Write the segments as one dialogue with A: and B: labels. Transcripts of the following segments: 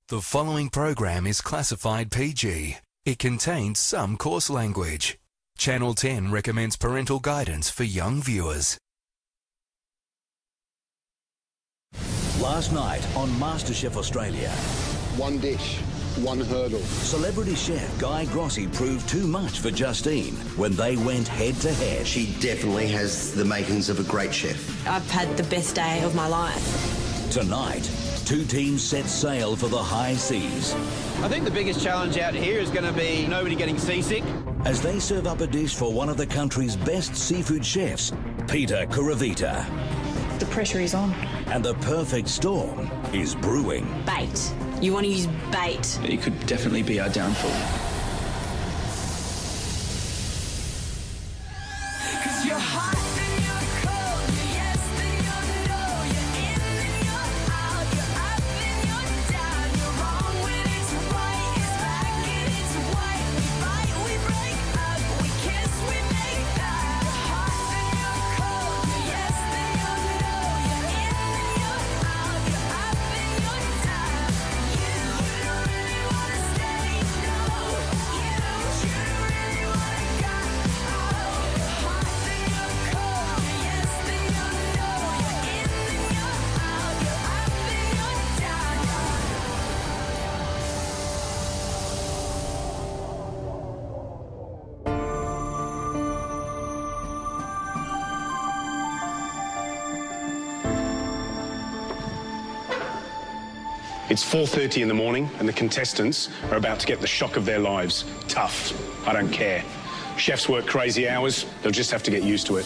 A: The following program is classified PG. It contains some coarse language. Channel 10 recommends parental guidance for young viewers.
B: Last night on MasterChef Australia.
C: One dish, one hurdle.
B: Celebrity chef Guy Grossi proved too much for Justine when they went head-to-head.
D: She definitely has the makings of a great chef.
E: I've had the best day of my life.
B: Tonight, two teams set sail for the high seas.
F: I think the biggest challenge out here is going to be nobody getting seasick.
B: As they serve up a dish for one of the country's best seafood chefs, Peter Kuravita.
G: The pressure is on.
B: And the perfect storm is brewing.
E: Bait. You want to use bait.
H: It could definitely be our downfall.
I: It's 4:30 in the morning and the contestants are about to get the shock of their lives. Tough. I don't care. Chefs work crazy hours. They'll just have to get used to it.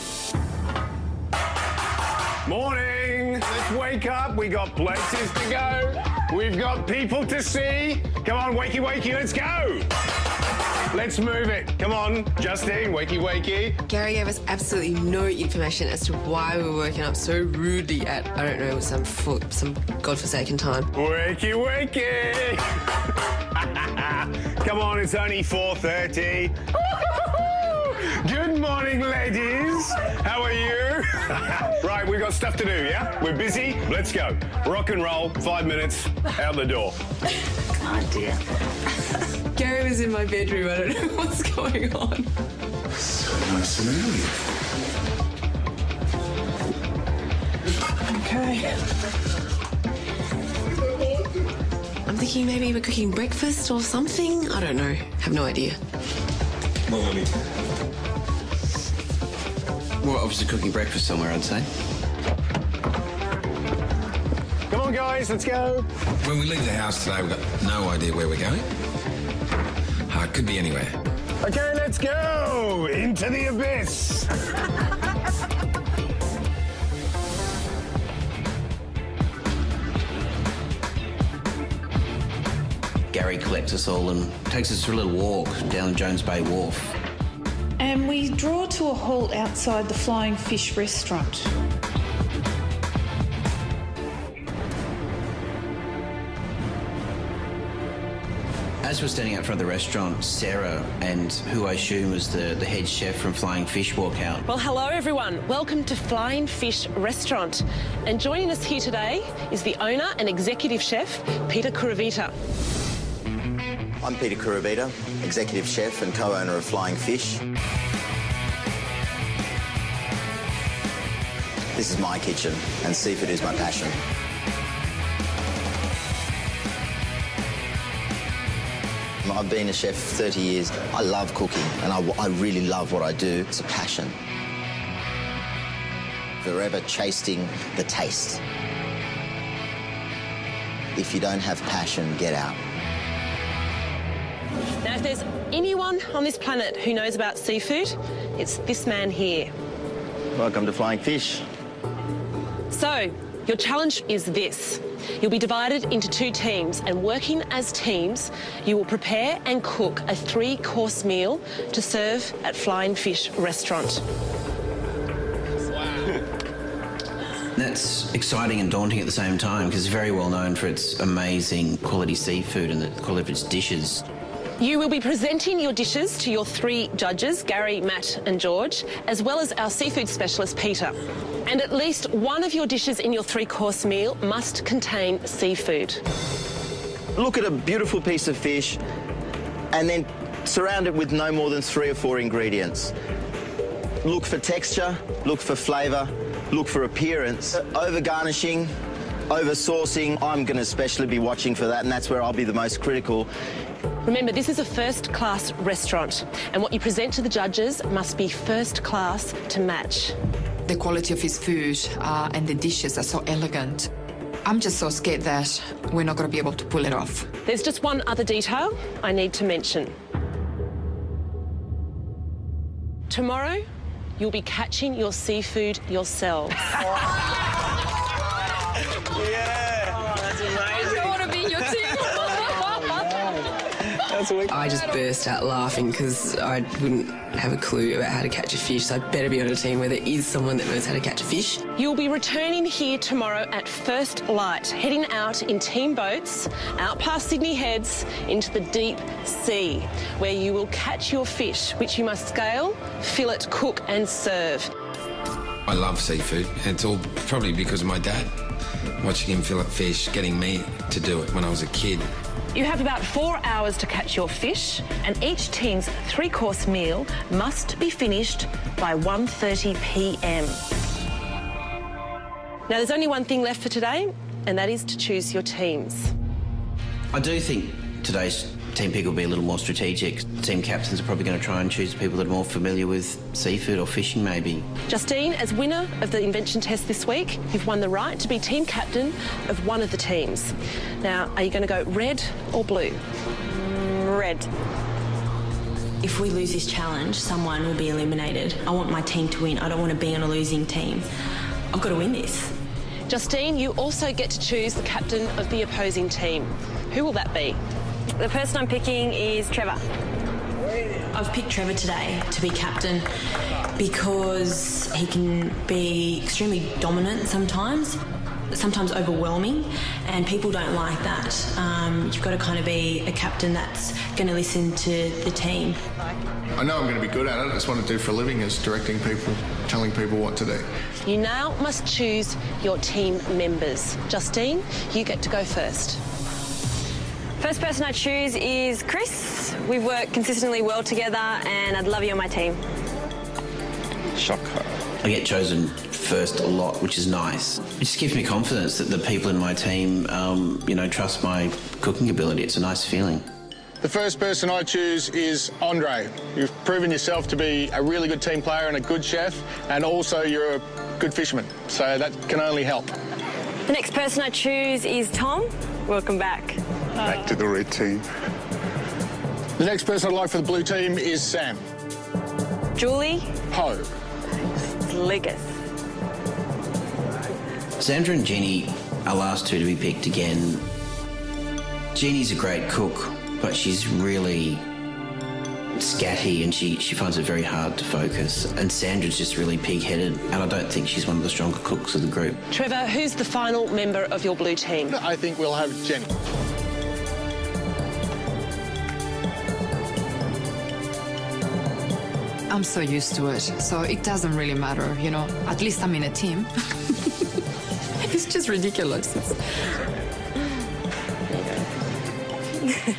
I: Morning! Let's wake up. We got places to go. We've got people to see. Come on, wakey, wakey, let's go! Let's move it. Come on, Justine, wakey, wakey.
E: Gary gave us absolutely no information as to why we were woken up so rudely at, I don't know, some godforsaken time.
I: Wakey, wakey. Come on, it's only 4:30. Good morning, ladies. How are you? Right, we've got stuff to do, yeah? We're busy? Let's go. Rock and roll, 5 minutes, out the door.
G: Oh, dear.
E: Gary was in my bedroom. I don't know what's going on.
D: So nice and early.
G: Okay.
E: I'm thinking maybe we're cooking breakfast or something. I don't know. Have no idea.
D: Morning.
H: We're obviously cooking breakfast somewhere, I'd say.
I: Come on, guys, let's go.
J: When we leave the house today, we've got no idea where we're going. It could be anywhere.
I: Okay, let's go into the abyss.
H: Gary collects us all and takes us for a little walk down Jones Bay Wharf.
G: And we draw to a halt outside the Flying Fish restaurant.
H: As we're standing out front of the restaurant, Sarah, and who I assume was the head chef from Flying Fish, walk out.
K: Well, hello everyone. Welcome to Flying Fish Restaurant. And joining us here today is the owner and executive chef, Peter Kuravita.
D: I'm Peter Kuravita, executive chef and co-owner of Flying Fish. This is my kitchen, and seafood is my passion. I've been a chef for 30 years. I love cooking, and I really love what I do. It's a passion. Forever chasing the taste. If you don't have passion, get out.
K: Now, if there's anyone on this planet who knows about seafood, it's this man here.
D: Welcome to Flying Fish.
K: So, your challenge is this. You'll be divided into two teams, and working as teams, you will prepare and cook a 3-course meal to serve at Flying Fish Restaurant.
H: Wow. That's exciting and daunting at the same time because it's very well known for its amazing quality seafood and the quality of its dishes.
K: You will be presenting your dishes to your 3 judges, Gary, Matt and George, as well as our seafood specialist, Peter. And at least one of your dishes in your 3-course meal must contain seafood.
D: look at a beautiful piece of fish and then surround it with no more than 3 or 4 ingredients. Look for texture, look for flavour, look for appearance. Over garnishing, over saucing, I'm going to especially be watching for that, and that's where I'll be the most critical.
K: Remember, this is a first-class restaurant, and what you present to the judges must be first class to match.
L: The quality of his food and the dishes are so elegant. I'm just so scared that we're not going to be able to pull it off.
K: There's just one other detail I need to mention. Tomorrow, you'll be catching your seafood yourselves.
M: Yeah. Oh, that's amazing.
E: I don't want to be in your team. I just burst out laughing because I wouldn't have a clue about how to catch a fish, so I'd better be on a team where there is someone that knows how to catch a fish.
K: You'll be returning here tomorrow at first light, heading out in team boats, out past Sydney Heads, into the deep sea, where you will catch your fish, which you must scale, fillet, cook and serve.
J: I love seafood. It's all probably because of my dad. Watching him fillet fish, getting me to do it when I was a kid.
K: You have about 4 hours to catch your fish, and each team's 3-course meal must be finished by 1:30 p.m. Now, there's only one thing left for today, and that is to choose your teams.
H: I do think today's team pick will be a little more strategic. Team captains are probably going to try and choose people that are more familiar with seafood or fishing, maybe.
K: Justine, as winner of the invention test this week, you've won the right to be team captain of one of the teams. Now, are you going to go red or blue?
N: Red. If we lose this challenge, someone will be eliminated. I want my team to win. I don't want to be on a losing team. I've got to win this.
K: Justine, you also get to choose the captain of the opposing team. Who will that be?
N: The person I'm picking is Trevor. I've picked Trevor today to be captain because he can be extremely dominant sometimes overwhelming, and people don't like that. You've got to kind of be a captain that's going to listen to the team.
C: I know I'm going to be good at it. That's what I do for a living, is directing people, telling people what to do.
K: You now must choose your team members. Justine, you get to go first.
N: First person I choose is Chris. We've worked consistently well together, and I'd love you on my team.
H: Shocker. I get chosen first a lot, which is nice. It just gives me confidence that the people in my team, trust my cooking ability. It's a nice feeling.
C: The first person I choose is Andre. You've proven yourself to be a really good team player and a good chef, and also you're a good fisherman, so that can only help.
N: The next person I choose is Tom. Welcome back.
C: Back to the red team. The next person I'd like for the blue team is Sam.
N: Julie.
C: Ho.
N: Lucas.
H: Sandra and Jeannie are last two to be picked again. Jeannie's a great cook, but she's really scatty and she finds it very hard to focus. And Sandra's just really pig-headed, and I don't think she's one of the stronger cooks of the group.
K: Trevor, who's the final member of your blue team?
C: I think we'll have Jenny.
L: I'm so used to it, so it doesn't really matter, you know. At least I'm in a team. It's just ridiculous.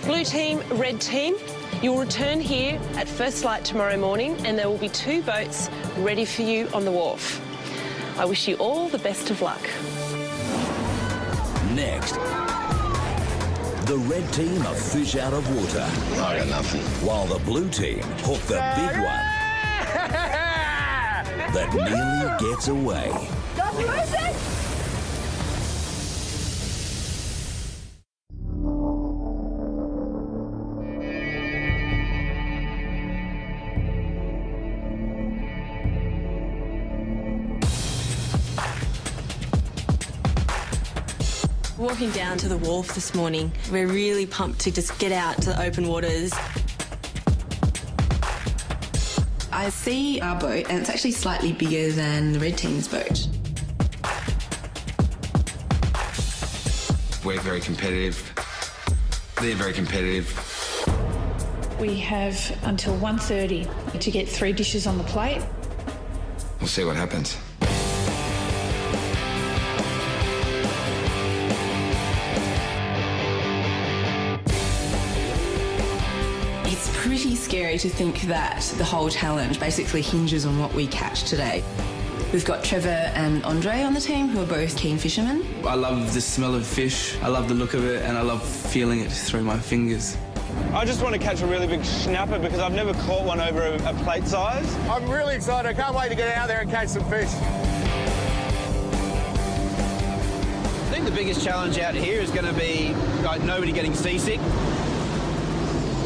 K: Blue team, red team, you'll return here at first light tomorrow morning, and there will be 2 boats ready for you on the wharf. I wish you all the best of luck.
B: Next, the red team are fish out of water.
J: I got nothing.
B: While the blue team hook the big one that nearly gets away.
N: Walking down to the wharf this morning, we're really pumped to just get out to the open waters.
E: I see our boat, and it's actually slightly bigger than the red team's boat.
J: We're very competitive. They're very competitive.
G: We have until 1:30 to get 3 dishes on the plate.
J: We'll see what happens.
O: pretty scary to think that the whole challenge basically hinges on what we catch today. We've got Trevor and Andre on the team, who are both keen fishermen.
P: I love the smell of fish, I love the look of it, and I love feeling it through my fingers.
F: I just want to catch a really big snapper because I've never caught one over a plate size.
I: I'm really excited. I can't wait to get out there and catch some fish.
F: I think the biggest challenge out here is going to be like nobody getting seasick.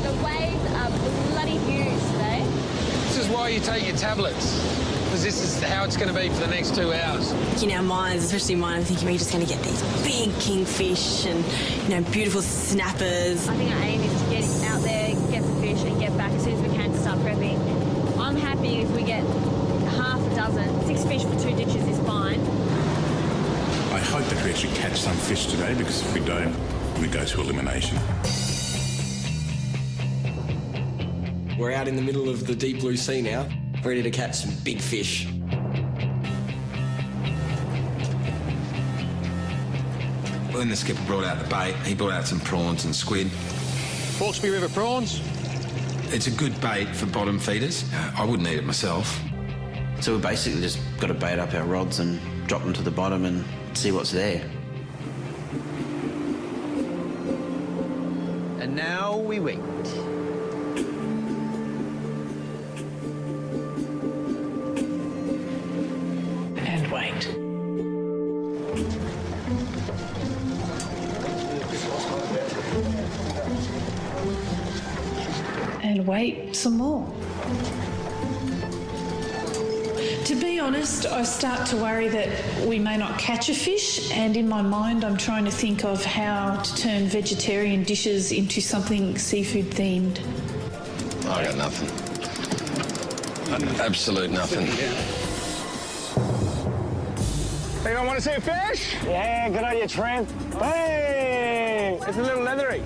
Q: The waves are bloody huge today.
R: This is why you take your tablets, because this is how it's going to be for the next 2 hours.
N: In our minds, especially mine, I'm thinking we're just going to get these big kingfish and, you know, beautiful snappers.
Q: I think our aim is to get out there, get some fish and get back as soon as we can to start prepping. I'm happy if we get half a dozen. 6 fish for 2 dishes is fine.
S: I hope that we actually catch some fish today, because if we don't, we go to elimination.
T: We're out in the middle of the deep blue sea now, ready to catch some big fish.
J: When the skipper brought out the bait, he brought out some prawns and squid.
C: Hawkesbury River prawns.
J: It's a good bait for bottom feeders. I wouldn't eat it myself.
H: So we've basically just got to bait up our rods and drop them to the bottom and see what's there.
F: And now we wait.
G: And wait. And wait some more. To be honest, I start to worry that we may not catch a fish, and in my mind I'm trying to think of how to turn vegetarian dishes into something seafood themed.
R: I got nothing. Absolute nothing.
I: Anyone want to see a fish?
F: Yeah, good idea, Trent. Hey! It's a little leathery.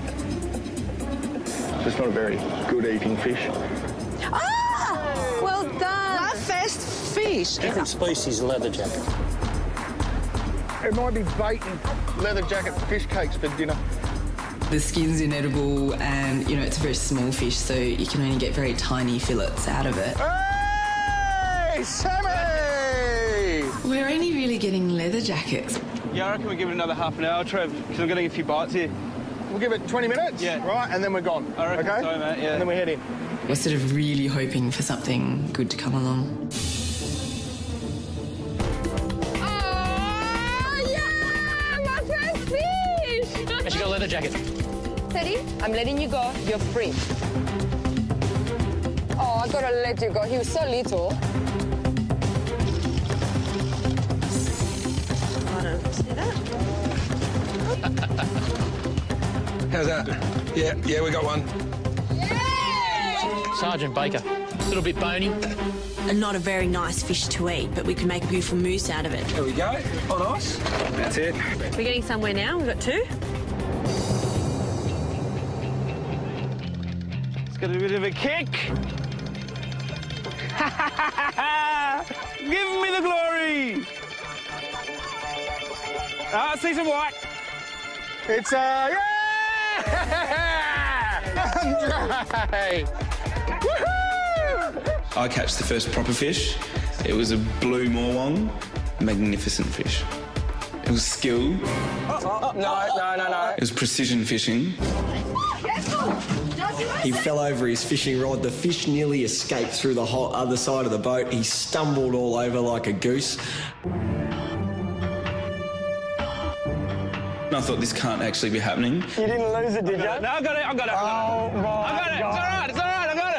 C: It's not a very good eating fish.
Q: Ah! Well done.
U: My first fish.
V: Different species leather jacket.
C: It might be bait and leather jacket fish cakes for dinner.
O: The skin's inedible and, you know, it's a very small fish, so you can only get very tiny fillets out of it.
C: Hey, Sammy!
O: We're only really getting leather jackets.
F: Yeah, I reckon we give it another half an hour, Trev, because I'm getting a few bites here.
C: We'll give it 20 minutes,
F: yeah,
C: right, and then we're gone.
F: I reckon
C: okay?
F: so, mate, yeah.
C: And then we head in.
O: We're sort of really hoping for something good to come along.
Q: Oh, yeah! My first fish!
V: And she got a leather jacket.
Q: Teddy, I'm letting you go. You're free. Oh, I gotta let you go. He was so little. I don't see that.
R: How's that? Yeah, we got one.
V: Sergeant Baker. A little bit bony.
N: Not a very nice fish to eat, but we could make a beautiful mousse out of it.
R: There we go. On ice. That's it.
Q: We're getting somewhere now. We've got 2.
F: It's got a bit of a kick. Give me the glory. Ah, I see some white.
C: It's yeah! Andre! Woohoo!
P: I catch the first proper fish. It was a blue morwong, magnificent fish. It was skill.
C: No.
P: It was precision fishing.
T: He fell over his fishing rod. The fish nearly escaped through the whole other side of the boat. He stumbled all over like a goose.
P: I thought this can't actually be happening.
F: You didn't lose it, did you? No, I got it. Oh, my I got it.
I: God.
F: It's all right. I got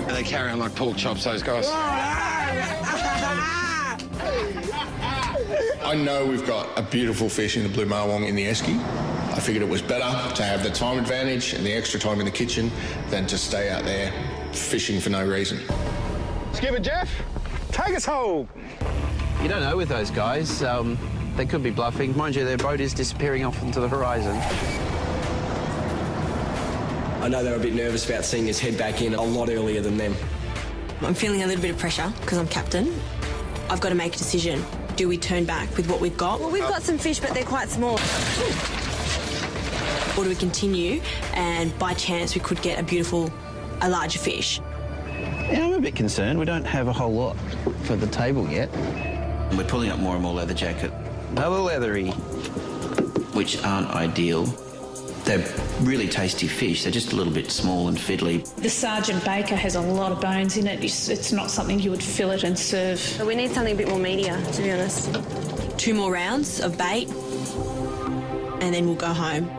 F: it.
R: They carry on like pork chops, those guys.
C: I know we've got a beautiful fish in the blue marwong in the esky. I figured it was better to have the time advantage and the extra time in the kitchen than to stay out there fishing for no reason.
I: Skipper Jeff, take us home.
F: You don't know with those guys. They could be bluffing. Mind you, their boat is disappearing off into the horizon.
T: I know they're a bit nervous about seeing us head back in a lot earlier than them.
N: I'm feeling a little bit of pressure because I'm captain. I've got to make a decision. Do we turn back with what we've got?
Q: Well, we've got some fish, but they're quite small.
N: Or do we continue and by chance we could get a larger fish?
F: Yeah, I'm a bit concerned. We don't have a whole lot for the table yet.
H: We're pulling up more and more leather jacket.
F: Another leathery.
H: Which aren't ideal. They're really tasty fish. They're just a little bit small and fiddly.
G: The Sergeant Baker has a lot of bones in it. It's not something you would fillet and serve.
Q: So we need something a bit more meatier, to be honest.
N: 2 more rounds of bait and then we'll go home.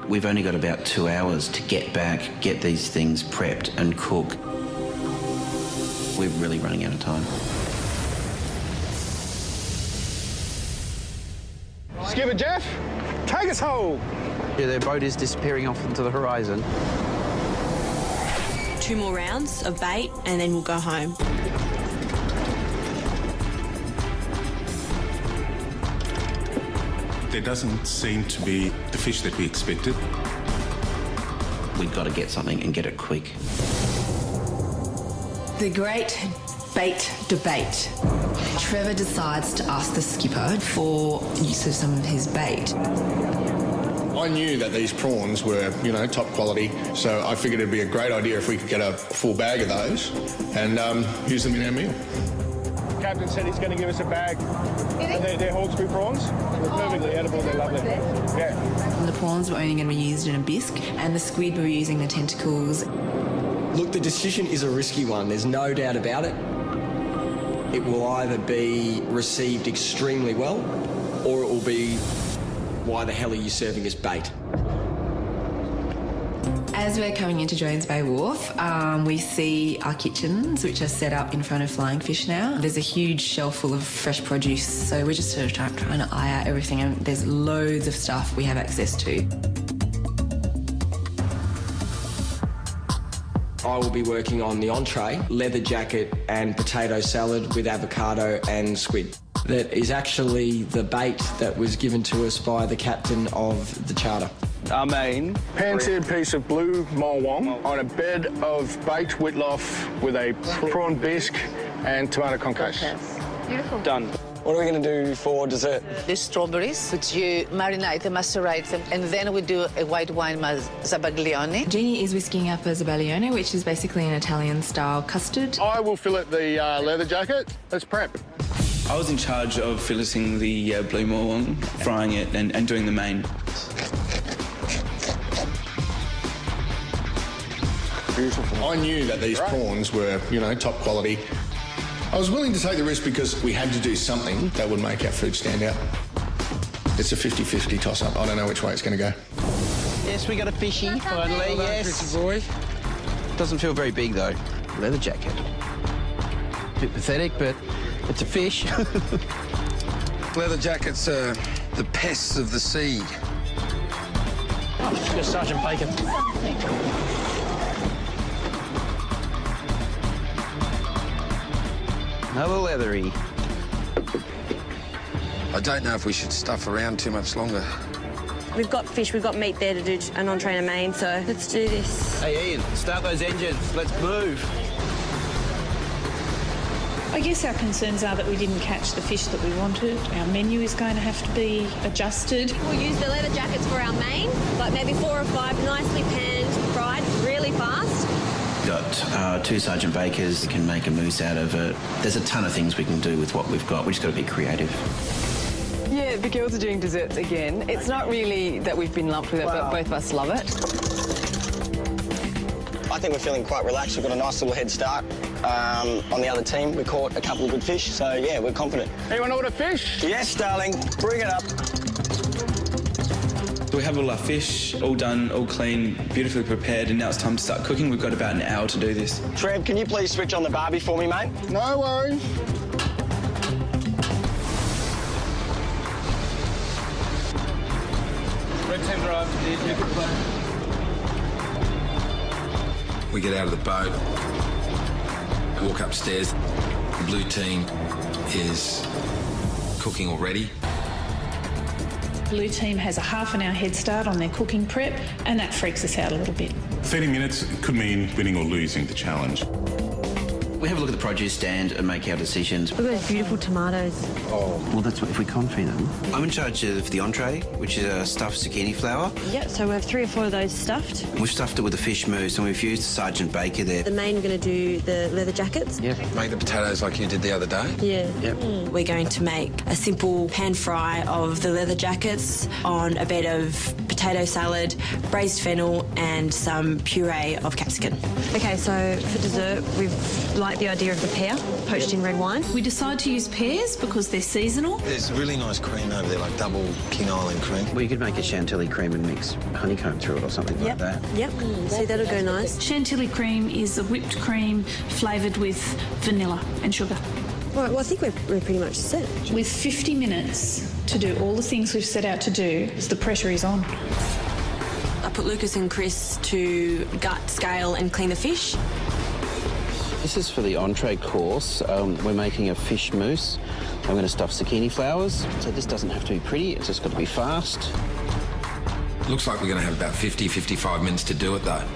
H: We've only got about 2 hours to get back, get these things prepped and cook. We're really running out of time.
C: Skipper Jeff, take us home.
F: Yeah, their boat is disappearing off into the horizon.
N: 2 more rounds of bait and then we'll go home.
S: There doesn't seem to be the fish that we expected.
H: We've got to get something and get it quick.
O: The great bait debate. Trevor decides to ask the skipper for use of some of his bait.
C: I knew that these prawns were, top quality, so I figured it'd be a great idea if we could get a full bag of those and use them in our meal. Captain said he's going to give us a bag. They're Hawkesbury prawns. They're perfectly edible. They're lovely. Yeah.
O: The prawns were only going to be used in a bisque, and the squid were using the tentacles.
T: Look, the decision is a risky one. There's no doubt about it. It will either be received extremely well, or it will be, why the hell are you serving us bait?
O: As we're coming into Jones Bay Wharf, we see our kitchens, which are set up in front of Flying Fish now. There's a huge shelf full of fresh produce, so we're just sort of trying to eye out everything, and there's loads of stuff we have access to.
T: I will be working on the entree, leather jacket and potato salad with avocado and squid. That is actually the bait that was given to us by the captain of the charter.
C: Our main pan-seared piece of blue mulwong on a bed of baked whitloaf with a prawn bisque and tomato concasse.
Q: Beautiful.
C: Done.
T: What are we going to do for dessert?
A: The strawberries, which you marinate them, macerate them, and then we do a white wine Zabaglione.
O: Jeannie is whisking up a Zabaglione, which is basically an Italian-style custard.
C: I will fillet the leather jacket. Let's prep.
P: I was in charge of filleting the blue mulwong, frying it and doing the main.
C: Beautiful. I knew that these prawns were, top quality. I was willing to take the risk because we had to do something that would make our food stand out. It's a 50-50 toss-up. I don't know which way it's going to go.
F: Yes, we got a fishy, finally, yes. Boy. Doesn't feel very big, though. Leather jacket. Bit pathetic, but it's a fish.
J: Leather jackets are the pests of the sea.
V: Got Sergeant Baker.
F: Another leathery.
J: I don't know if we should stuff around too much longer.
Q: We've got fish, we've got meat there to do an entree and a main, so let's do this.
F: Hey, Ian, start those engines. Let's move.
G: I guess our concerns are that we didn't catch the fish that we wanted. Our menu is going to have to be adjusted.
Q: We'll use the leather jackets for our main, like maybe 4 or 5 nicely panned, fried really fast.
H: Got 2 Sergeant Bakers. We can make a mousse out of it. There's a ton of things we can do with what we've got. We've just got to be creative.
U: Yeah, the girls are doing desserts again. It's not really that we've been lumped with it, but both of us love it.
W: I think we're feeling quite relaxed. We've got a nice little head start on the other team. We caught a couple of good fish, so yeah, we're confident.
C: Anyone order fish?
W: Yes, darling. Bring it up.
P: We have all our fish all done, all clean, beautifully prepared, and now it's time to start cooking. We've got about an hour to do this.
W: Trev, can you please switch on the barbie for me, mate?
C: No worries.
R: Red team drive.
J: We get out of the boat, walk upstairs. The blue team is cooking already.
G: Blue team has a half an hour head start on their cooking prep, and that freaks us out a little bit.
S: 30 minutes could mean winning or losing the challenge.
F: We
H: We have a look at the produce stand and make our decisions.
Q: Look at those beautiful tomatoes.
H: Oh. Well, that's what, if we confit them. I'm in charge of the entree, which is a stuffed zucchini flower.
Q: Yep, so we have 3 or 4 of those stuffed.
H: We've stuffed it with a fish mousse and we've used Sergeant Baker there.
Q: The main, we're going to do the leather jackets.
H: Yep.
J: Make the potatoes like you did the other day?
Q: Yeah.
H: Yep.
N: We're going to make a simple pan fry of the leather jackets on a bed of potato salad, braised fennel and some puree of capsicum.
Q: Okay, so for dessert, we've liked the idea of the pear, poached in red wine.
G: We decide to use pears because they're seasonal.
D: There's really nice cream over there, like double King Island cream.
H: Well, you could make a chantilly cream and mix honeycomb through it or something like that.
Q: Yep, see, that'll go nice.
G: Chantilly cream is a whipped cream flavoured with vanilla and sugar.
Q: All right, well, I think we're pretty much set.
G: With 50 minutes to do all the things we've set out to do, the pressure is on.
N: I put Lucas and Chris to gut, scale and clean the fish.
F: This is for the entree course. We're making a fish mousse. I'm going to stuff zucchini flowers. So this doesn't have to be pretty, it's just got to be fast.
J: Looks like we're going to have about 50-55 minutes to do it, though.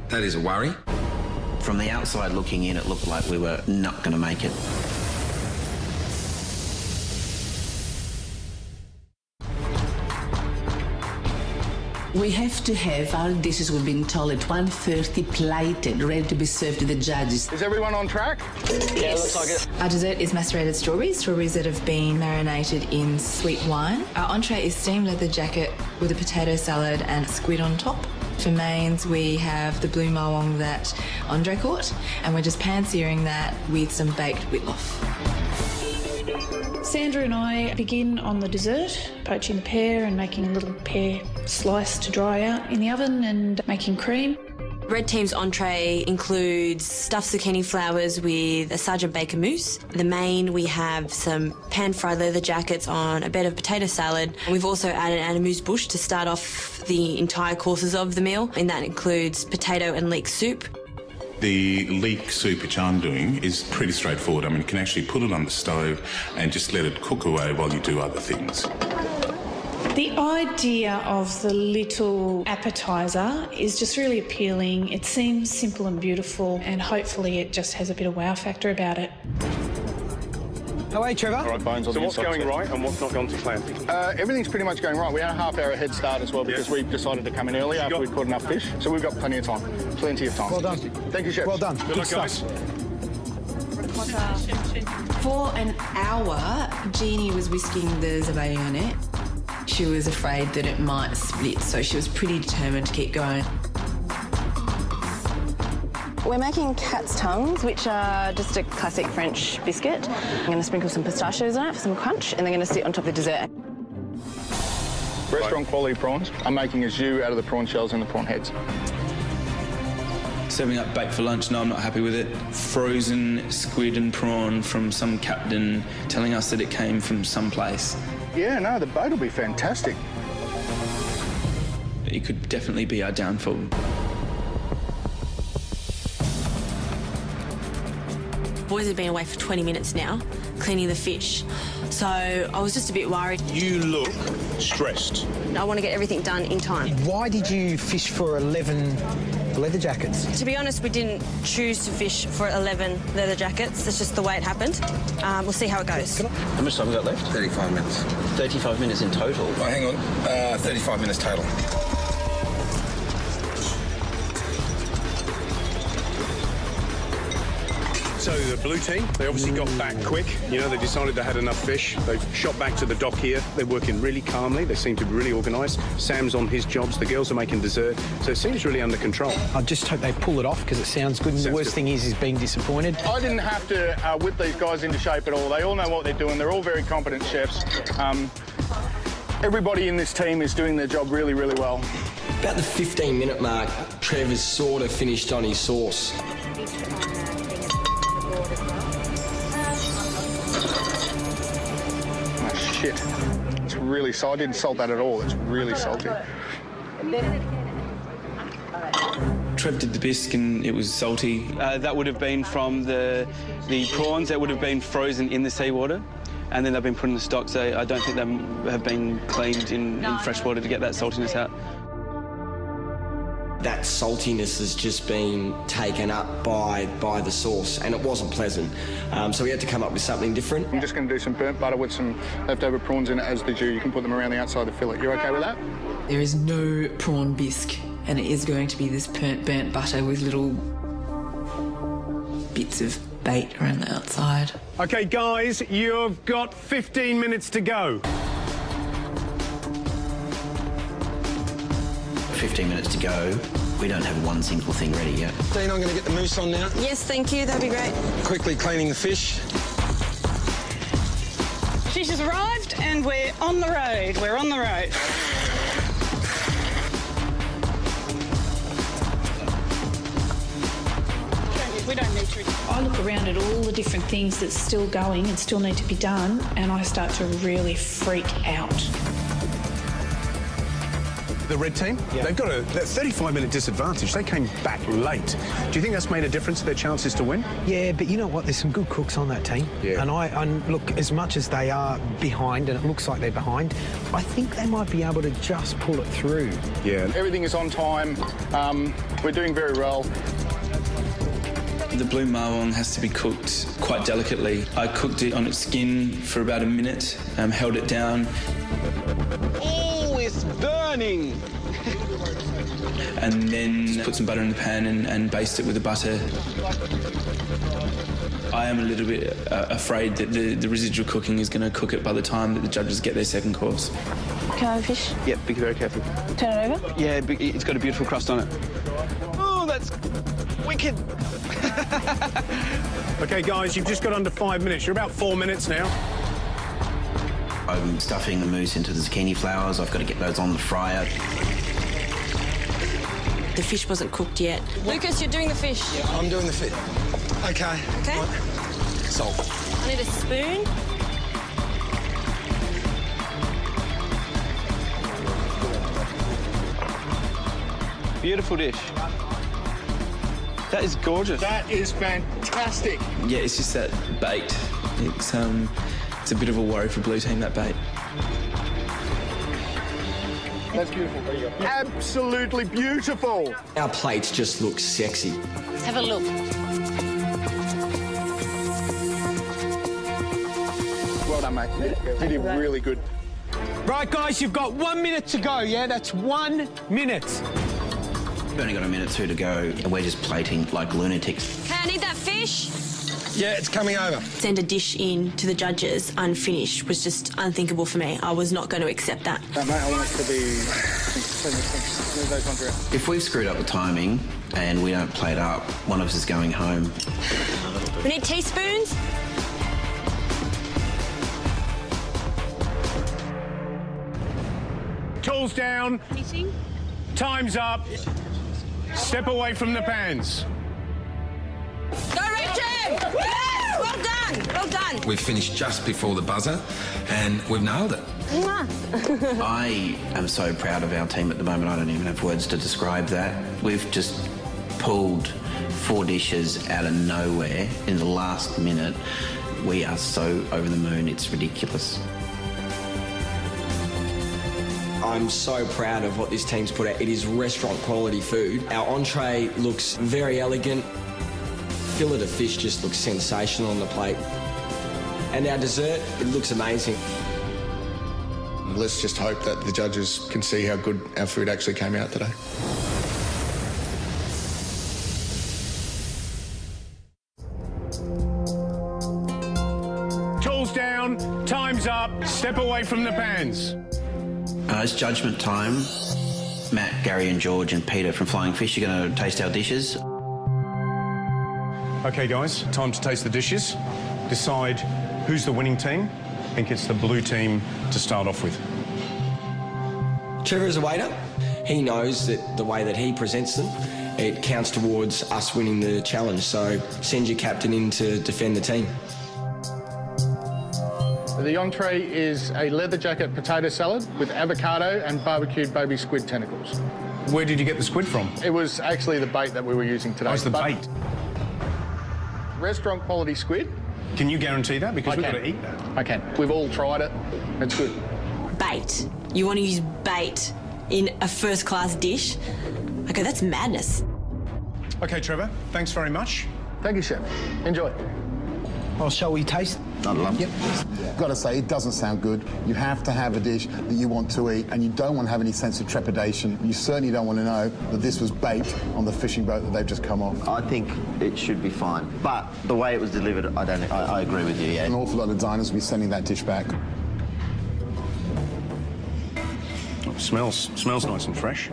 J: That is a worry.
H: From the outside looking in, it looked like we were not going to make it.
L: We have to have our dishes, we've been told, at 1:30 plated, ready to be served to the judges.
C: Is everyone on track?
O: Yeah, looks like it. Our dessert is macerated strawberries that have been marinated in sweet wine. Our entree is steamed leather jacket with a potato salad and squid on top. For mains, we have the blue mawong that Andre caught, and we're just pan-searing that with some baked whitloaf.
G: Sandra and I begin on the dessert, poaching the pear and making a little pear slice to dry out in the oven and making cream.
N: Red team's entree includes stuffed zucchini flowers with a Sergeant Baker mousse. The main, we have some pan-fried leather jackets on a bed of potato salad. We've also added an amuse bouche to start off the entire courses of the meal, and that includes potato and leek soup.
S: The leek soup, which I'm doing, is pretty straightforward. I mean, you can actually put it on the stove and just let it cook away while you do other things.
G: The idea of the little appetiser is just really appealing. It seems simple and beautiful, and hopefully it just has a bit of wow factor about it.
M: How are you, Trevor?
I: All right, Bones, so what's going right and what's not gone to plan?
C: Everything's pretty much going right. We had a half-hour head start as well because we decided to come in early after we'd caught enough fish. So we've got plenty of time. Plenty of time.
M: Well done.
C: Thank you, Chef.
M: Well done.
I: Good luck, guys.
O: For an hour, Jeannie was whisking the zabayonet. She was afraid that it might split, so she was pretty determined to keep going.
U: We're making cat's tongues, which are just a classic French biscuit. I'm going to sprinkle some pistachios on it for some crunch, and they're going to sit on top of the dessert.
C: Restaurant quality prawns. I'm making a jus out of the prawn shells and the prawn heads.
P: Serving up bait for lunch, no, I'm not happy with it. Frozen squid and prawn from some captain telling us that it came from someplace.
C: Yeah, no, the boat will be fantastic.
P: It could definitely be our downfall.
N: Boys have been away for 20 minutes now, cleaning the fish. So I was just a bit worried.
I: You look stressed.
Q: I want to get everything done in time.
M: Why did you fish for 11 leather jackets?
Q: To be honest, we didn't choose to fish for 11 leather jackets. That's just the way it happened. We'll see how it goes.
F: How much time have we got left?
J: 35 minutes.
F: 35 minutes in total.
J: Oh, hang on. 35 minutes total.
I: So the blue team, they obviously got back quick. You know, they decided they had enough fish. They've shot back to the dock here. They're working really calmly. They seem to be really organised. Sam's on his jobs. The girls are making dessert. So it seems really under control.
M: I just hope they pull it off because it sounds good. And the worst thing is being disappointed.
C: I didn't have to whip these guys into shape at all. They all know what they're doing. They're all very competent chefs. Everybody in this team is doing their job really, really well.
T: About the 15-minute mark, Trevor's sort of finished on his sauce.
C: Shit. It's really salty. I didn't salt that at all. It's really salty.
P: Trev did the bisque and it was salty. That would have been from the prawns that would have been frozen in the seawater, and then they've been put in the stock, so I don't think they have been cleaned in fresh water to get that saltiness out.
T: That saltiness has just been taken up by the sauce, and it wasn't pleasant. So we had to come up with something different.
C: I'm just going to do some burnt butter with some leftover prawns in it as the jus. You can put them around the outside of the fillet. You okay with that?
O: There is no prawn bisque, and it is going to be this burnt butter with little bits of bait around the outside.
I: OK, guys, you've got 15 minutes to go.
H: 15 minutes to go. We don't have one single thing ready yet.
R: Dean, I'm going to get the mousse on now.
Q: Yes, thank you. That'd be great.
R: Quickly cleaning the fish.
B: Fish has arrived and we're on the road. We're on the road. We don't need to.
G: I look around at all the different things that's still going and still need to be done, and I start to really freak out.
I: The red team, they've got a 35-minute disadvantage. They came back late. Do you think that's made a difference to their chances to win?
M: Yeah, but you know what? There's some good cooks on that team.
I: Yeah.
M: And look, as much as they are behind, and it looks like they're behind, I think they might be able to just pull it through.
C: Yeah. Everything is on time. We're doing very well.
P: The blue marlon has to be cooked quite delicately. I cooked it on its skin for about a minute, held it down.
F: Oh, it's burning!
P: And then put some butter in the pan and baste it with the butter. I am a little bit afraid that the residual cooking is going to cook it by the time that the judges get their second course.
U: Can I have a fish?
P: Yep, be very careful.
U: Turn it over?
P: Yeah, it's got a beautiful crust on it. Oh, that's wicked.
I: OK, guys, you've just got under 5 minutes. You're about 4 minutes now.
H: I'm stuffing the mousse into the zucchini flowers. I've got to get those on the fryer.
N: The fish wasn't cooked yet.
Q: Lucas, you're doing the fish.
R: I'm doing the fish. OK.
Q: OK.
R: Salt.
Q: I need a spoon.
P: Beautiful dish. That is gorgeous.
C: That is fantastic.
P: Yeah, it's just that bait. It's a bit of a worry for blue team, that bait.
C: That's beautiful. There you go. Absolutely beautiful.
T: Our plates just look sexy.
A: Let's have a look.
C: Well done, mate. You did really good.
M: Right, guys, you've got 1 minute to go, yeah? That's 1 minute.
H: We've only got a minute or two to go, and we're just plating like lunatics.
Q: Hey, I need that fish.
R: Yeah, it's coming over.
N: Send a dish in to the judges unfinished was just unthinkable for me. I was not going to accept that.
C: Mate, I want it to be... Move those ones around.
H: If we've screwed up the timing and we don't plate up, one of us is going home.
N: We need teaspoons.
I: Tools down.
Q: Anything?
I: Time's up. Step away from the pans.
Q: Go, Rachel! Yes! Well done! Well done!
J: We've finished just before the buzzer and we've nailed it.
H: I am so proud of our team at the moment. I don't even have words to describe that. We've just pulled 4 dishes out of nowhere in the last minute. We are so over the moon, it's ridiculous.
T: I'm so proud of what this team's put out. It is restaurant quality food. Our entree looks very elegant. Fillet of fish just looks sensational on the plate. And our dessert, it looks amazing.
C: Let's just hope that the judges can see how good our food actually came out today.
I: Tools down. Time's up. Step away from the pans.
H: It's judgment time. Matt, Gary and George and Peter from Flying Fish are going to taste our dishes.
I: OK, guys, time to taste the dishes. Decide who's the winning team. I think it's the blue team to start off with.
T: Trevor is a waiter. He knows that the way that he presents them, it counts towards us winning the challenge. So send your captain in to defend the team.
C: The entree is a leather jacket potato salad with avocado and barbecued baby squid tentacles.
I: Where did you get the squid from?
C: It was actually the bait that we were using today.
I: Oh, it's the bait.
C: Restaurant quality squid.
I: Can you guarantee that? Because we've got to eat that.
C: I can. We've all tried it. It's good.
N: Bait. You want to use bait in a first-class dish. Okay, that's madness.
I: OK, Trevor, thanks very much.
C: Thank you, Chef. Enjoy.
M: Well, shall we taste?
E: I'd love to.
M: Yep.
E: Got to say, it doesn't sound good. You have to have a dish that you want to eat, and you don't want to have any sense of trepidation. You certainly don't want to know that this was bait on the fishing boat that they've just come off.
K: I think it should be fine, but the way it was delivered, I agree with you, yeah.
E: An awful lot of diners will be sending that dish back.
I: Oh, smells nice and fresh.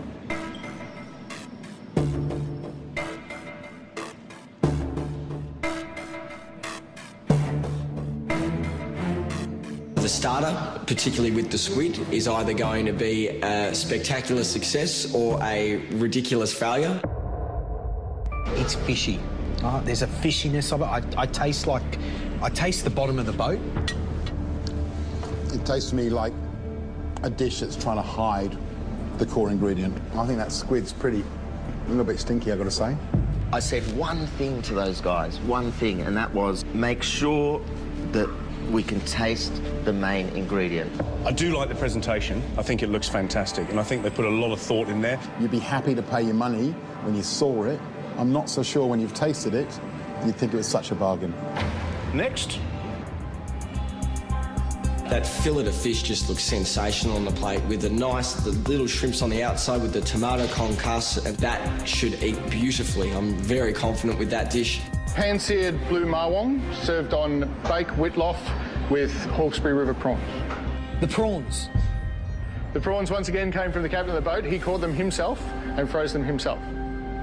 T: The starter, particularly with the squid, is either going to be a spectacular success or a ridiculous failure.
M: It's fishy. There's a fishiness of it. I taste the bottom of the boat.
E: It tastes to me like a dish that's trying to hide the core ingredient. I think that squid's a little bit stinky, I've got to say.
K: I said one thing to those guys, one thing, and that was make sure that we can taste the main ingredient.
I: I do like the presentation. I think it looks fantastic, and I think they put a lot of thought in there.
E: You'd be happy to pay your money when you saw it. I'm not so sure when you've tasted it, you'd think it was such a bargain.
I: Next.
T: That fillet of fish just looks sensational on the plate with the little shrimps on the outside with the tomato concasse, and that should eat beautifully. I'm very confident with that dish.
C: Pan-seared blue marwong, served on baked whitloaf with Hawkesbury River prawns.
M: The prawns?
C: The prawns, once again, came from the captain of the boat. He caught them himself and froze them himself.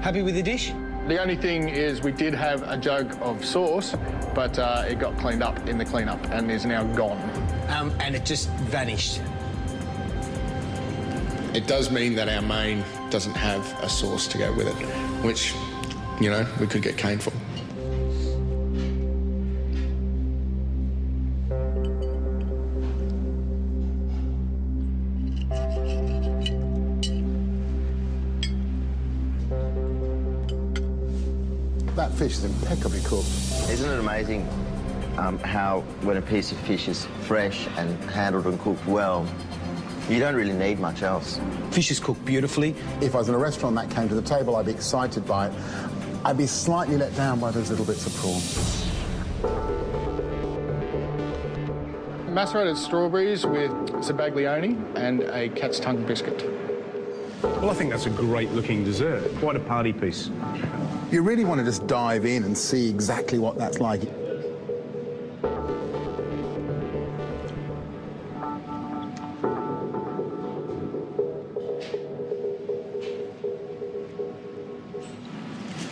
M: Happy with the dish?
C: The only thing is we did have a jug of sauce, but it got cleaned up in the cleanup and is now gone.
M: And it just vanished.
C: It does mean that our main doesn't have a sauce to go with it, which, you know, we could get caned for.
E: That fish is impeccably cooked.
K: Isn't it amazing how when a piece of fish is fresh and handled and cooked well, you don't really need much else.
M: Fish is cooked beautifully.
E: If I was in a restaurant that came to the table, I'd be excited by it. I'd be slightly let down by those little bits of prawn.
C: Macerated strawberries with sabaglione and a cat's tongue biscuit.
I: Well, I think that's a great-looking dessert. Quite a party piece.
E: You really want to just dive in and see exactly what that's like.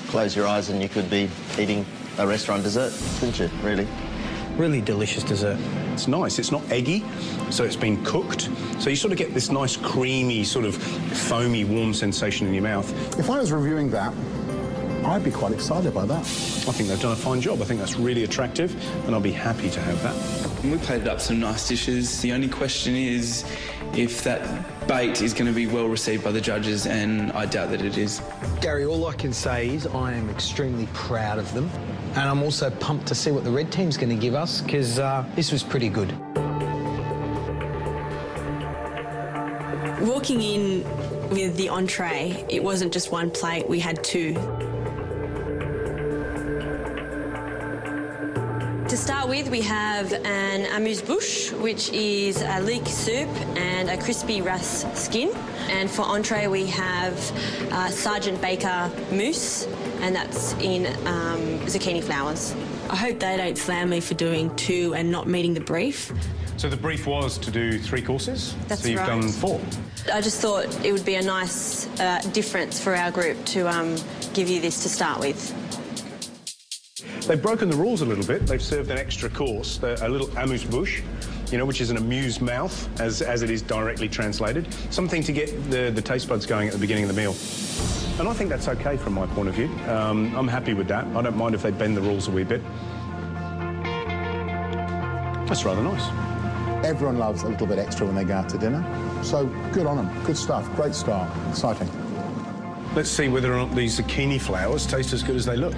K: Close your eyes and you could be eating a restaurant dessert, couldn't you, really?
M: Really delicious dessert.
I: It's nice. It's not eggy, so it's been cooked. So you sort of get this nice creamy, sort of foamy, warm sensation in your mouth.
E: If I was reviewing that, I'd be quite excited by that.
I: I think they've done a fine job. I think that's really attractive, and I'll be happy to have that.
P: We plated up some nice dishes. The only question is if that bait is going to be well received by the judges, and I doubt that it is.
M: Gary, all I can say is I am extremely proud of them, and I'm also pumped to see what the red team's going to give us, because this was pretty good.
N: Walking in with the entree, it wasn't just one plate, we had two. To start with, we have an amuse-bouche, which is a leek soup and a crispy wrasse skin. And for entree, we have Sergeant Baker mousse, and that's in zucchini flowers. I hope they don't slam me for doing two and not meeting the brief.
I: So the brief was to do 3 courses?
N: That's
I: so you've
N: right.
I: done 4?
N: I just thought it would be a nice difference for our group to give you this to start with.
I: They've broken the rules a little bit. They've served an extra course, a little amuse-bouche, you know, which is an amused mouth, as it is directly translated. Something to get the taste buds going at the beginning of the meal. And I think that's OK from my point of view. I'm happy with that. I don't mind if they bend the rules a wee bit. That's rather nice.
E: Everyone loves a little bit extra when they go out to dinner. So good on them. Good stuff. Great start. Exciting.
I: Let's see whether or not these zucchini flowers taste as good as they look.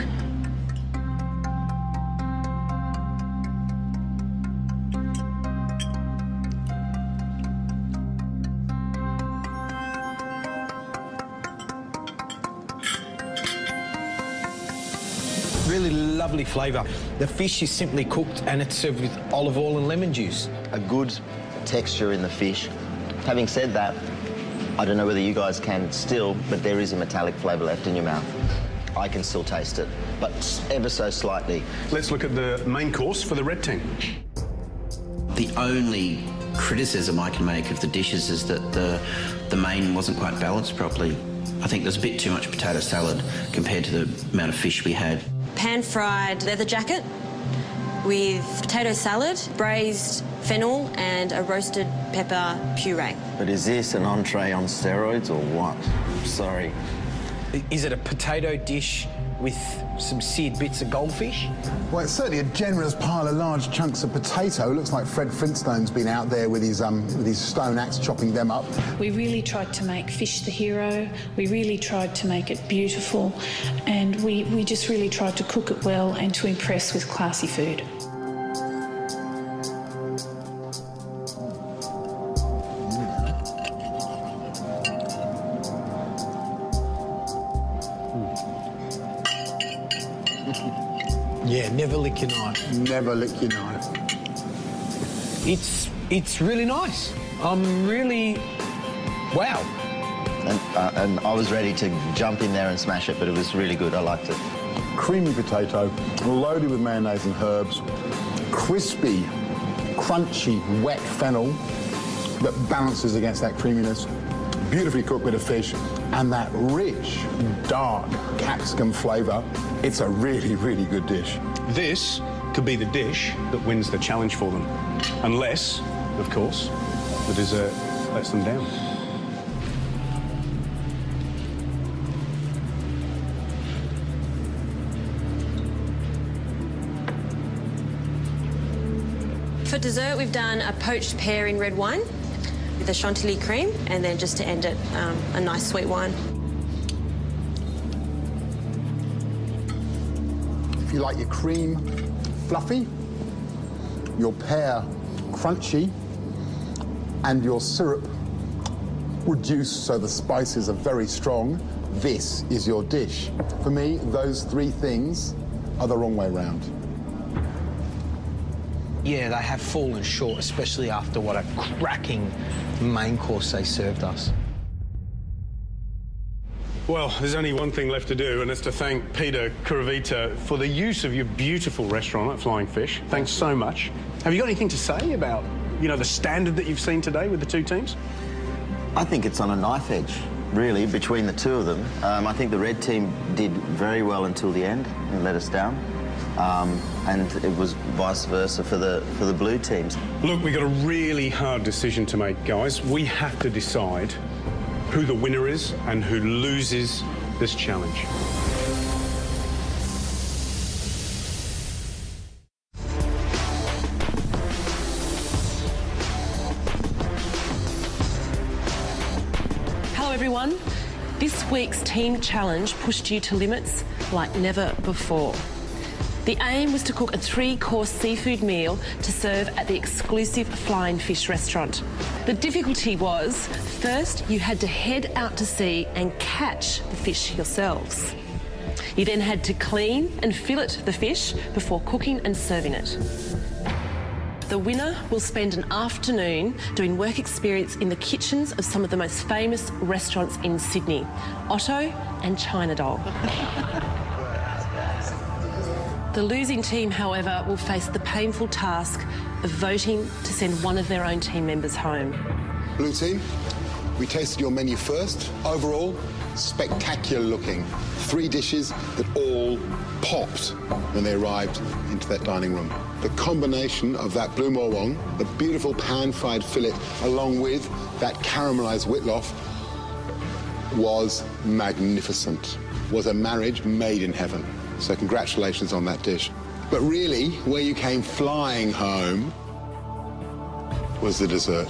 M: really lovely flavour. The fish is simply cooked and it's served with olive oil and lemon juice.
K: A good texture in the fish. Having said that, I don't know whether you guys can still, but there is a metallic flavour left in your mouth. I can still taste it, but ever so slightly.
I: Let's look at the main course for the red team.
H: The only criticism I can make of the dishes is that the main wasn't quite balanced properly. I think there's a bit too much potato salad compared to the amount of fish we had.
N: Pan-fried leather jacket with potato salad, braised fennel and a roasted pepper puree.
K: But is this an entree on steroids or what? Sorry.
M: Is it a potato dish with some seared bits of goldfish?
E: Well, it's certainly a generous pile of large chunks of potato. Looks like Fred Flintstone's been out there with his stone axe chopping them up.
G: We really tried to make fish the hero. We really tried to make it beautiful. And we just really tried to cook it well and to impress with classy food.
M: Yeah, never lick your knife.
E: Never lick your knife.
M: It's really nice. I'm really... wow.
K: And I was ready to jump in there and smash it, but it was really good. I liked it.
E: Creamy potato, loaded with mayonnaise and herbs, crispy, crunchy, wet fennel that balances against that creaminess, beautifully cooked bit of fish, and that rich, dark capsicum flavour. It's a really, really good dish.
I: This could be the dish that wins the challenge for them. Unless, of course, the dessert lets them down.
N: For dessert, we've done a poached pear in red wine with a chantilly cream, and then just to end it, a nice sweet wine.
E: If you like your cream fluffy, your pear crunchy, and your syrup reduced so the spices are very strong, this is your dish. For me, those three things are the wrong way round.
M: Yeah, they have fallen short, especially after what a cracking main course they served us.
I: Well, there's only one thing left to do, and it's to thank Peter Kuravita for the use of your beautiful restaurant at Flying Fish. Thanks so much. Have you got anything to say about, you know, the standard that you've seen today with the two teams?
K: I think it's on a knife edge, really, between the two of them. I think the red team did very well until the end and let us down. And it was vice versa for the blue teams.
I: Look, we've got a really hard decision to make, guys. We have to decide who the winner is and who loses this challenge.
D: Hello everyone. This week's team challenge pushed you to limits like never before. The aim was to cook a 3-course seafood meal to serve at the exclusive Flying Fish restaurant. The difficulty was, first you had to head out to sea and catch the fish yourselves. You then had to clean and fillet the fish before cooking and serving it. The winner will spend an afternoon doing work experience in the kitchens of some of the most famous restaurants in Sydney, Otto and China Dog. The losing team, however, will face the painful task of voting to send one of their own team members home.
E: Blue team, we tasted your menu first. Overall, spectacular looking. 3 dishes that all popped when they arrived into that dining room. The combination of that blue morwong, the beautiful pan-fried fillet, along with that caramelised whitloaf, was magnificent. Was a marriage made in heaven. So congratulations on that dish. But really, where you came flying home was the dessert.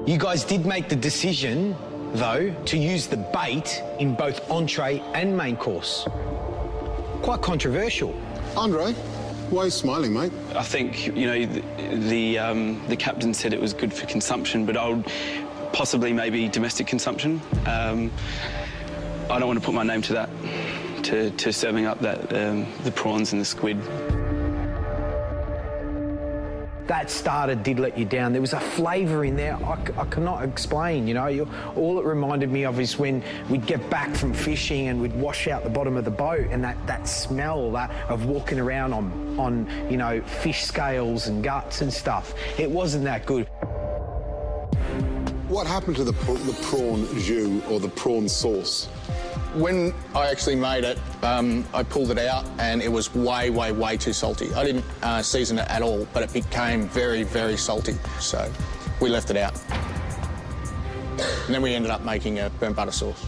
M: You guys did make the decision, though, to use the bait in both entree and main course. Quite controversial.
E: Andre, why are you smiling, mate?
P: I think, you know, the captain said it was good for consumption, but possibly maybe domestic consumption. I don't want to put my name to that, to serving up that the prawns and the squid.
M: That starter did let you down. There was a flavour in there I cannot explain, you know. All it reminded me of is when we'd get back from fishing and we'd wash out the bottom of the boat, and that smell of walking around on you know, fish scales and guts and stuff. It wasn't that good.
E: What happened to the prawn jus or the prawn sauce?
C: When I actually made it, I pulled it out and it was way, way, way too salty. I didn't season it at all, but it became very, very salty. So we left it out. And then we ended up making a burnt butter sauce.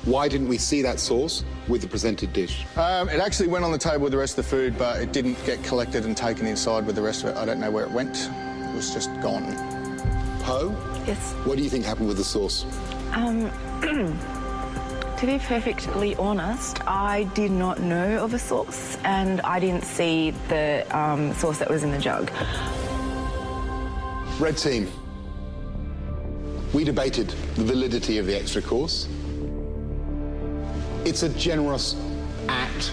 E: Why didn't we see that sauce with the presented dish?
C: It actually went on the table with the rest of the food, but it didn't get collected and taken inside with the rest of it. I don't know where it went. It was just gone.
E: Poe?
U: Yes?
E: What do you think happened with the sauce?
U: To be perfectly honest, I did not know of a sauce, and I didn't see the sauce that was in the jug.
E: Red team, we debated the validity of the extra course. It's a generous act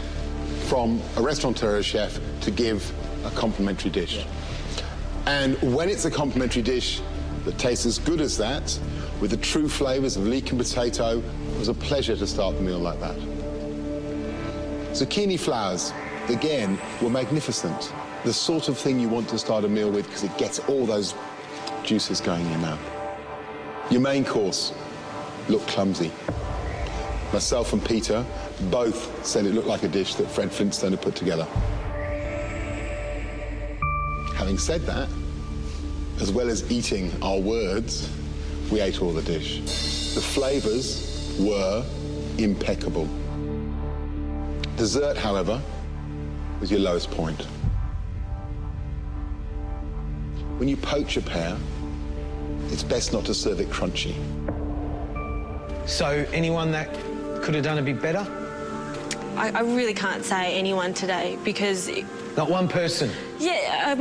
E: from a restaurateur or chef to give a complimentary dish. And when it's a complimentary dish that tastes as good as that, with the true flavours of leek and potato, it was a pleasure to start the meal like that. Zucchini flowers, again, were magnificent. The sort of thing you want to start a meal with because it gets all those juices going in your mouth. Your main course looked clumsy. Myself and Peter both said it looked like a dish that Fred Flintstone had put together. Having said that, as well as eating our words, we ate all the dish. The flavours were impeccable. Dessert, however, was your lowest point. When you poach a pear, it's best not to serve it crunchy.
M: So, anyone that could have done a bit better?
N: I really can't say anyone today because...
M: Not one person?
N: Yeah,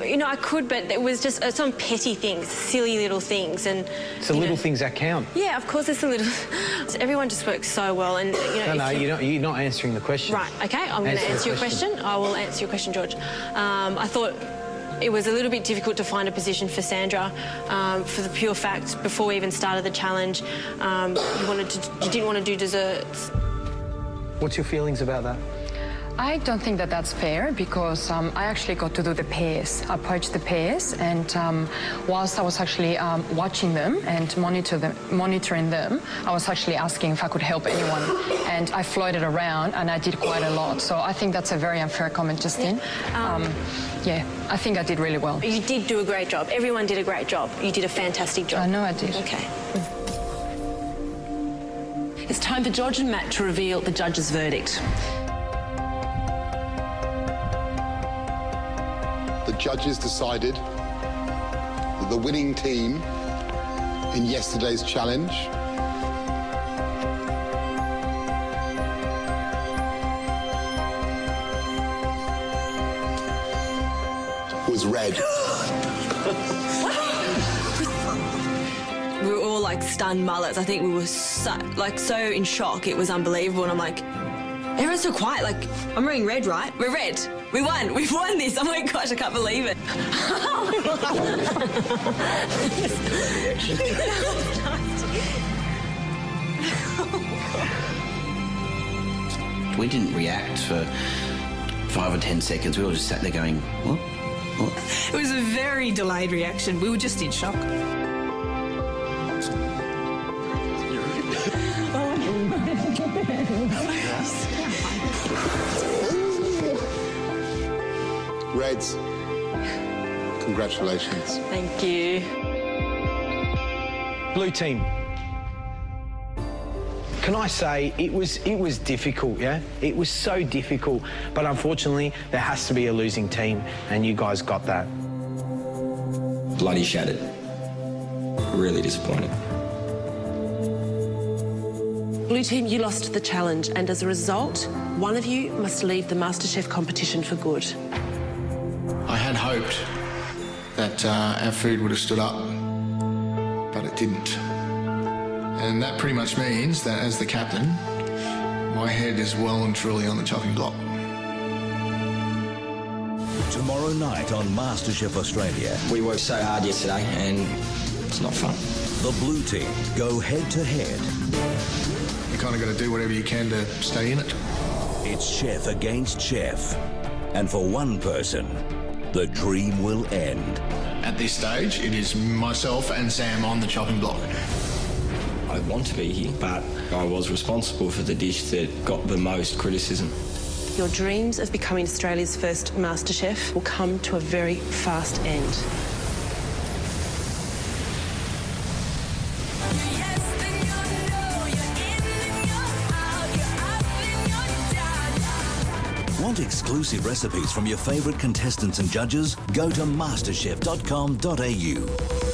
N: you know, I could, but it was just some petty things, silly little things, and...
M: It's the little things that count.
N: Yeah, of course, it's the little... Everyone just works so well, and, you know...
M: No, you're not answering the question.
N: Right, OK, I'm going to answer your question. I will answer your question, George. I thought it was a little bit difficult to find a position for Sandra for the pure fact, before we even started the challenge, you didn't want to do desserts.
M: What's your feelings about that?
L: I don't think that that's fair because I actually got to do the pears. I poached the pears, and whilst I was actually watching them and monitoring them, I was actually asking if I could help anyone, and I floated around and I did quite a lot. So I think that's a very unfair comment, Justine. Yeah, I think I did really well.
N: You did do a great job. Everyone did a great job. You did a fantastic job.
L: I know I did.
N: OK.
D: It's time for George and Matt to reveal the judges' verdict.
E: The judges decided that the winning team in yesterday's challenge was red.
N: We were all like stunned mullets. I think we were so in shock. It was unbelievable. And I'm like, everyone's so quiet. Like, I'm wearing red, right? We're red. We won. We've won this. Oh my gosh, I can't believe it.
H: We didn't react for 5 or 10 seconds. We all just sat there going, what? What?
O: It was a very delayed reaction. We were just in shock.
E: Reds, congratulations.
N: Thank you.
M: Blue team. Can I say it was difficult, yeah? It was so difficult, but unfortunately there has to be a losing team, and you guys got that.
T: Bloody shattered. Really disappointed.
D: Blue team, you lost the challenge, and as a result, one of you must leave the MasterChef competition for good.
C: I had hoped that our food would have stood up, but it didn't. And that pretty much means that as the captain, my head is well and truly on the chopping block.
S: Tomorrow night on MasterChef Australia.
T: We worked so hard yesterday and it's not fun.
S: The blue team go head to head.
C: You kind of got to do whatever you can to stay in it.
S: It's chef against chef. And for one person, the dream will end.
C: At this stage, it is myself and Sam on the chopping block.
T: I want to be here, but I was responsible for the dish that got the most criticism.
D: Your dreams of becoming Australia's first MasterChef will come to a very fast end.
S: Want exclusive recipes from your favourite contestants and judges? Go to masterchef.com.au.